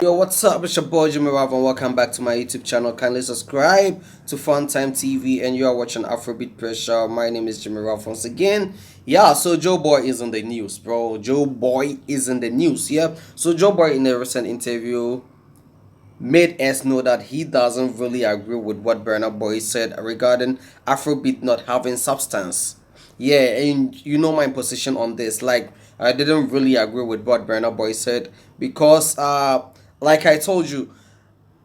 Yo, what's up? It's your boy Jimmy Rav and welcome back to my YouTube channel. Kindly subscribe to Funtime TV and you are watching Afrobeat Pressure. My name is Jimmy Rav once again. Yeah, so Joeboy is in the news, bro. Joeboy is in the news, yeah. So Joeboy in a recent interview made us know that he doesn't really agree with what Burna Boy said regarding Afrobeat not having substance. Yeah, and you know my position on this. Like, I didn't really agree with what Burna Boy said because, like I told you,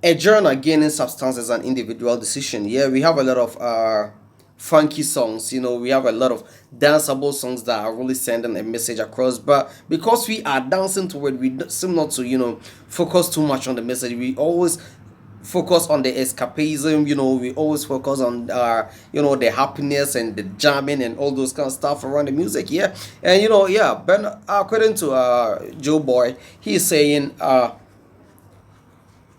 a genre gaining substance is an individual decision. Yeah, we have a lot of funky songs, we have a lot of danceable songs that are really sending a message across, but because we are dancing to it, we seem not to focus too much on the message. We always focus on the escapism, we always focus on the happiness and the jamming and all those kind of stuff around the music. Yeah, and yeah, but according to Joeboy, he's saying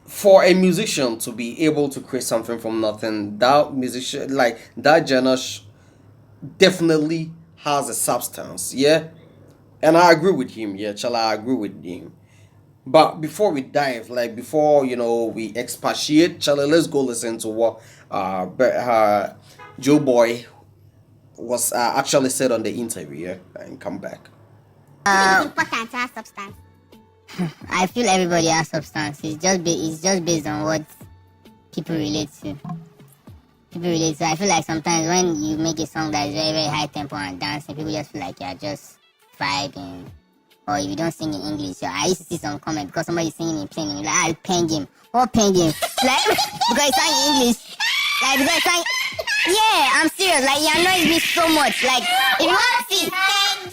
for a musician to be able to create something from nothing, that musician, like that genre, definitely has a substance. Yeah, and I agree with him. Yeah, shall I agree with him? But before we dive, like before we expatiate, shall let's go listen to what Joe Boy was actually said on the interview. Yeah, and come back. It is important to have substance. I feel everybody has substance. It's just based on what people relate to. People relate to. I feel like sometimes when you make a song that is very very high tempo and dancing, people just feel like you're just vibing. Or if you don't sing in English, I used to see some comment because somebody's singing in plain English, like I'll pen game. What pen game? Like because it's sang in English. Like because it's sang. Yeah, I'm serious. Like it annoys me so much. Like if you want to see.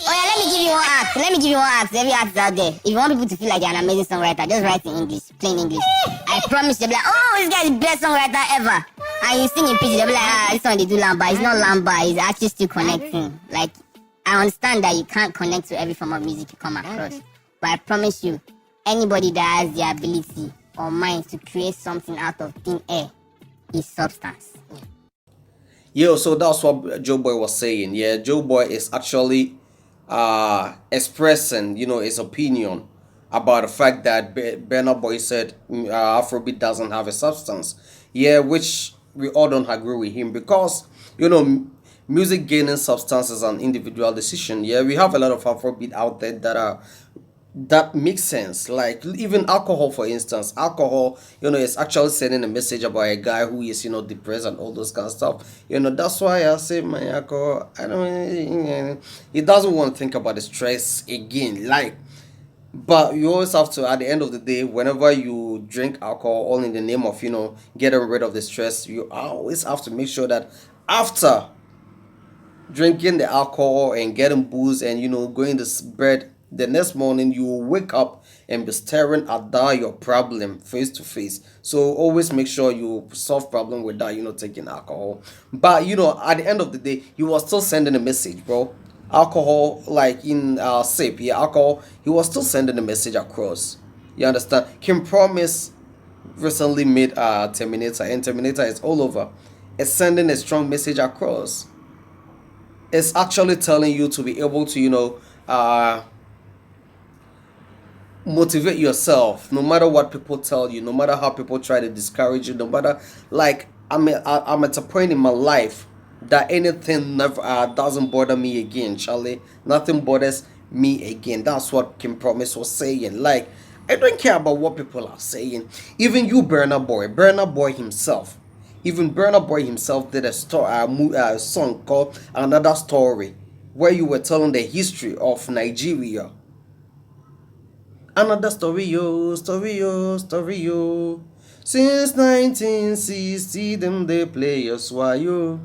Oh yeah, let me give you one act. Every act is out there. If you want people to feel like you're an amazing songwriter, just write in English, plain English. I promise they'll be like, oh, this guy is the best songwriter ever. And you sing in pitch, they'll be like, this song they do lamba. It's not lamba. It's actually still connecting. Like I understand that you can't connect to every form of music you come across, but I promise you, anybody that has the ability or mind to create something out of thin air is substance. Yo, so that's what Joe Boy was saying. Yeah, Joe Boy is actually expressing, his opinion about the fact that Burna Boy said Afrobeat doesn't have a substance. Yeah, which we all don't agree with him because music gaining substance is an individual decision. Yeah, we have a lot of Afrobeat out there that makes sense. Like even alcohol, for instance, alcohol, is actually sending a message about a guy who is, depressed and all those kind of stuff. That's why I say my alcohol. I don't. He doesn't want to think about the stress again. Like, but you always have to, at the end of the day, whenever you drink alcohol, all in the name of getting rid of the stress, you always have to make sure that after drinking the alcohol and getting booze and going to bed the next morning, you will wake up and be staring at that your problem face to face. So always make sure you solve problem without taking alcohol. But at the end of the day, you was still sending a message, bro. Alcohol, like in sip, yeah, alcohol, he was still sending a message across. You understand? Kim Promise recently made Terminator, and Terminator is all over. It's sending a strong message across. It's actually telling you to be able to motivate yourself no matter what people tell you, no matter how people try to discourage you, no matter, like, I'm at a point in my life that anything never doesn't bother me again, Charlie. Nothing bothers me again. That's what Kim Promise was saying. Like, I don't care about what people are saying. Even you, Burna Boy himself, even Burna Boy himself did a song called Another Story, where you were telling the history of Nigeria. Another story, yo, story, yo, story, yo. Since 1960, them they play us why yo.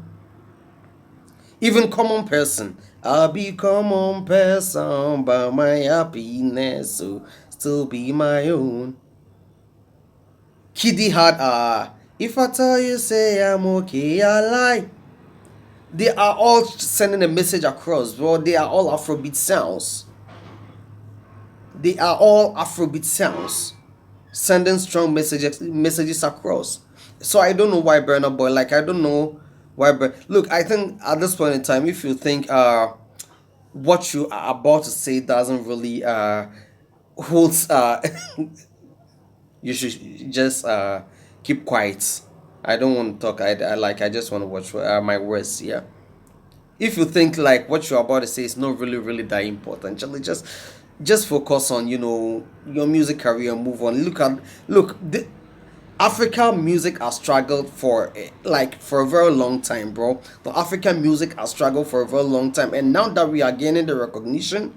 Even common person, I'll be common person, but my happiness so still be my own. Kiddy had if I tell you say I'm okay, I lie. They are all sending a message across, bro. They are all Afrobeat sounds. They are all Afrobeat sounds, sending strong messages across. So I don't know why Burna Boy, like, I don't know why. Look, I think at this point in time, if you think what you are about to say doesn't really holds you should just keep quiet. I don't want to talk. I just want to watch my words. Yeah. If you think like what you're about to say is not really that important, just focus on your music career and move on. Look, the African music has struggled for a very long time, bro. The African music has struggled for a very long time, and now that we are gaining the recognition,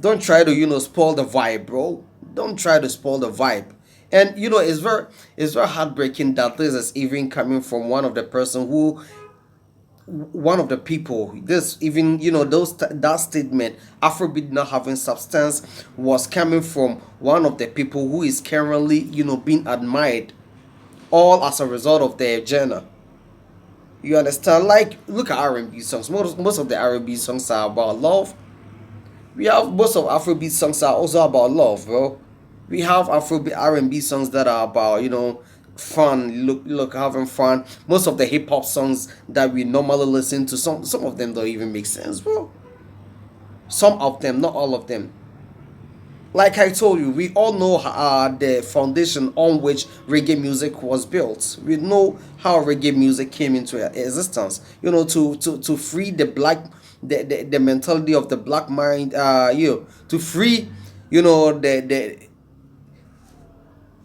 don't try to spoil the vibe, bro. Don't try to spoil the vibe. And it's very heartbreaking that this is even coming from one of the people. This even that statement, Afrobeat not having substance, was coming from one of the people who is currently being admired, all as a result of their genre. You understand? Like, look at R&B songs. Most of the R&B songs are about love. We have most of Afrobeat songs are also about love, bro. We have Afrobeat R&B songs that are about fun, look having fun. Most of the hip hop songs that we normally listen to, some of them don't even make sense, bro. Some of them, not all of them. Like I told you, we all know the foundation on which reggae music was built. We know how reggae music came into existence. To free the the mentality of the black mind. To free,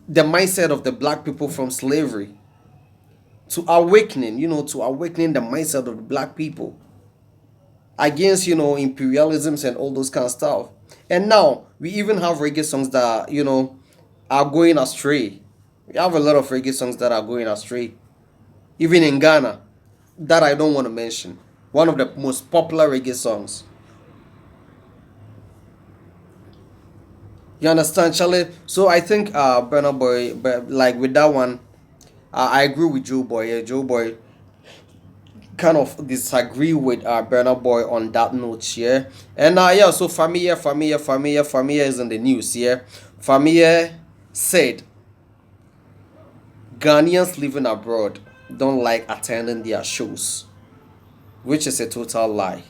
the mindset of the black people from slavery. To awakening the mindset of the black people against imperialisms and all those kind of stuff. And now we even have reggae songs that are going astray. We have a lot of reggae songs that are going astray, even in Ghana, that I don't want to mention. One of the most popular reggae songs. You understand, Charlie? So I think Burna Boy, but like with that one, I agree with Joeboy. Yeah, Joeboy kind of disagree with Burna Boy on that note, yeah. And yeah, so Familia is in the news, yeah. Familia said Ghanaians living abroad don't like attending their shows, which is a total lie.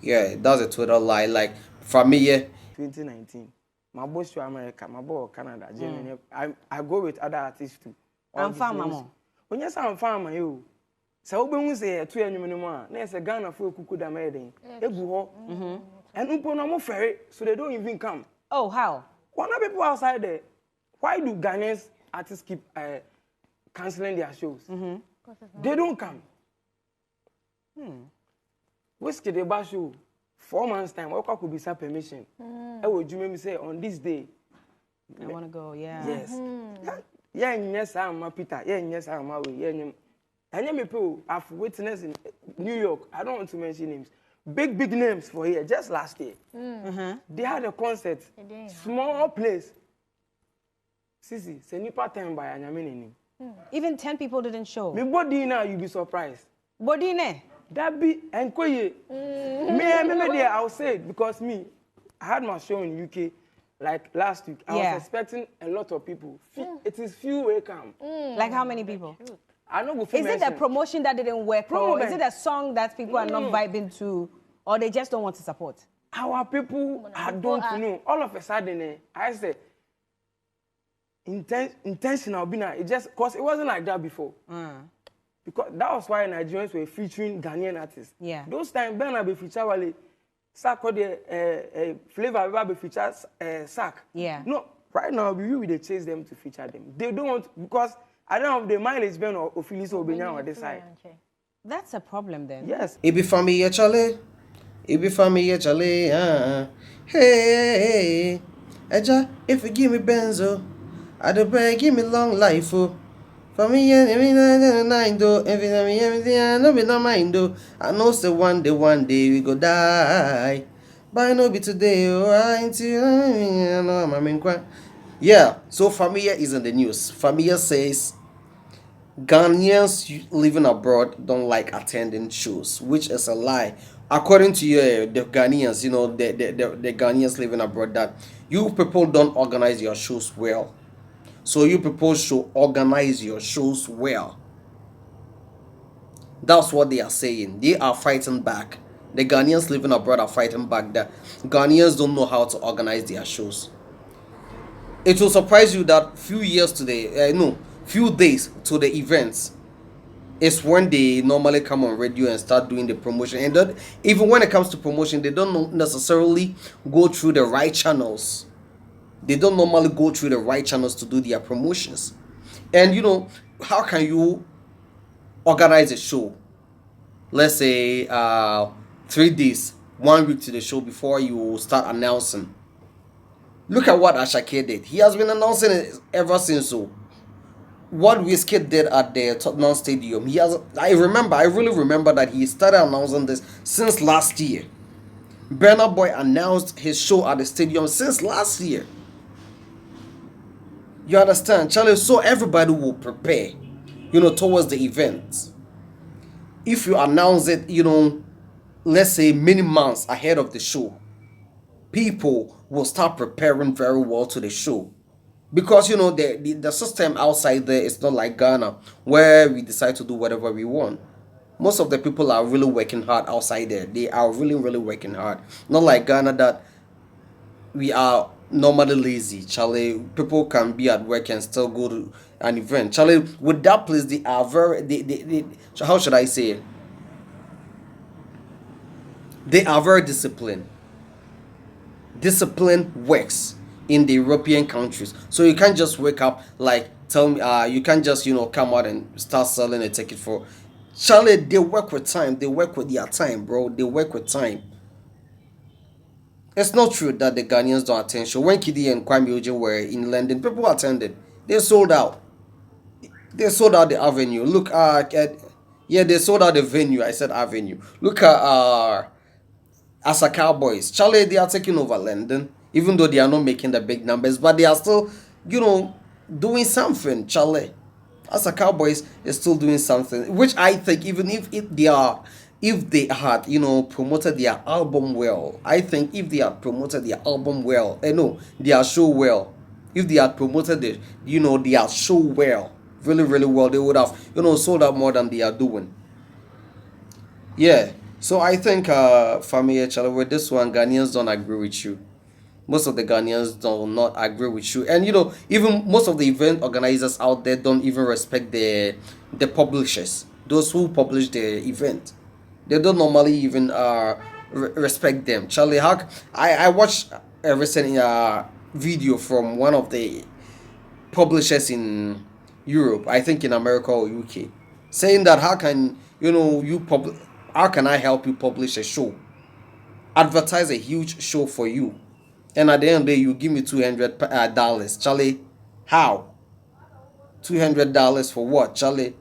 Yeah, that's a total lie. Like Familia, 2019. My boss to America, my boy Canada, Germany. I go with other artists too. I'm farmer. When you say I'm farmer, you. So we say 2 years anymore. Na say Ghana for kuku da meden. Egu ho. And umpo no mo ferry, so they don't even come. Oh, how? One of people outside there. Why do Ghanaians artists keep canceling their shows? They don't come. Wizkid about show 4 months time. What could be some permission? I would you me say on this day? I want to go. Yeah. Yes. Yes, I'm Peter. Yes, I'm away. And me people have witnessed in New York. I don't want to mention names. Big names for here. Just last year, they had a concert, small place. Sisi, say nipa time by anyamini. Even 10 people didn't show. Me body now, you be surprised. Body ne? That be enkoye. Me there. I'll say it because me, I had my show in UK like last week. I was expecting a lot of people. It is few way come. Like how many people? I know. Is it the promotion that didn't work, or is it a song that people are not vibing to, or they just don't want to support? Our people, I don't know. All of a sudden, I said, intentional, it just, because it wasn't like that before. Because that was why Nigerians were featuring Ghanaian artists. Yeah. Those times, Burna be featured wale, sarkodie, flavor be featured sack. Yeah. No, right now we will chase them to feature them. They don't want, because I don't have the mileage burn or Phyllis Obenya on this side. That's a problem then. Yes. it be Familia, Charlie. It be Familia, Charlie. Hey, Eja, if you give me benzo, I'd beg give me long life, oh. For me, nine do everything I know be no mind do. I know say one day we go die. But I know be today, oh, I know I'm in quite. Yeah, so Familia is in the news. Familia says Ghanaians living abroad don't like attending shows, which is a lie. According to you, the Ghanaians, the Ghanaians living abroad, that you people don't organize your shows well. So you people should organize your shows well. That's what they are saying. They are fighting back. The Ghanaians living abroad are fighting back that Ghanaians don't know how to organize their shows. it will surprise you that few years to the no, few days to the events is when they normally come on radio and start doing the promotion. And that, even when it comes to promotion, they don't necessarily go through the right channels. They don't normally go through the right channels to do their promotions. And how can you organize a show? Let's say 3 days, 1 week to the show before you start announcing. Look at what Ashake did. He has been announcing it ever since. So what wizkid did at the Tottenham Stadium, I really remember that he started announcing this since last year. Burna Boy announced his show at the stadium since last year. You understand, Charlie? So everybody will prepare, towards the event. If you announce it, let's say many months ahead of the show, people will start preparing very well to the show. Because the system outside there is not like Ghana, where we decide to do whatever we want. Most of the people are really working hard outside there. They are really, really working hard. Not like Ghana that we are normally lazy. Charlie, people can be at work and still go to an event. Charlie, with that place, they are how should I say it? They are very disciplined. Discipline works in the European countries. So you can't just wake up like tell me you can't just come out and start selling a ticket for Charlie. They work with time. They work with their time, bro. They work with time. It's not true that the Ghanaians don't attend show. When Kidi and Kwame Oje were in London, people attended. They sold out. They sold out the avenue. Look they sold out the venue. I said avenue. Look at Asa Cowboys. Charlie, they are taking over London, even though they are not making the big numbers, but they are still, doing something. Charlie, Asa Cowboys is still doing something, which I think even if they had, promoted their album well, I think if they had promoted their album well, their show well, if they had promoted their show well, really, really well, they would have, sold out more than they are doing. Yeah. So I think, family, Charlie, with this one, Ghanaians don't agree with you. Most of the Ghanaians do not agree with you, and even most of the event organizers out there don't even respect the publishers, those who publish the event. They don't normally even respect them. Charlie, I watched a recent video from one of the publishers in Europe, I think in America or UK, saying that how can how can I help you publish a show, advertise a huge show for you, and at the end of the day you give me $200? Charlie, how? $200 for what, Charlie?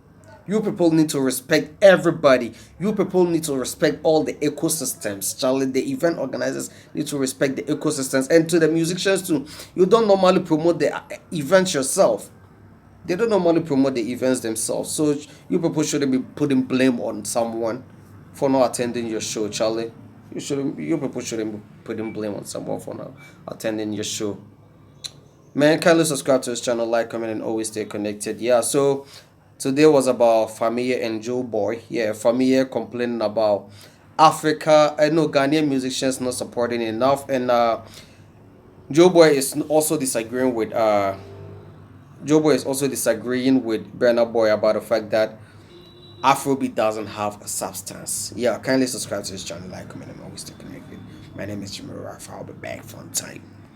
You people need to respect everybody. You people need to respect all the ecosystems. Charlie, the event organizers need to respect the ecosystems, and to the musicians too. You don't normally promote the events yourself. They don't normally promote the events themselves. So you people shouldn't be putting blame on someone for not attending your show, Charlie. You people shouldn't be putting blame on someone for not attending your show. Man, kindly subscribe to this channel, like, comment, and always stay connected. Yeah, so today was about Familia and Joeboy. Yeah, Familia complaining about Africa. I know Ghanaian musicians not supporting enough, and Joeboy is also disagreeing with Burna Boy about the fact that Afrobeat doesn't have a substance. Yeah, kindly subscribe to this channel, like, comment, and always stay connected. My name is Jimmy Rafa. I'll be back for time.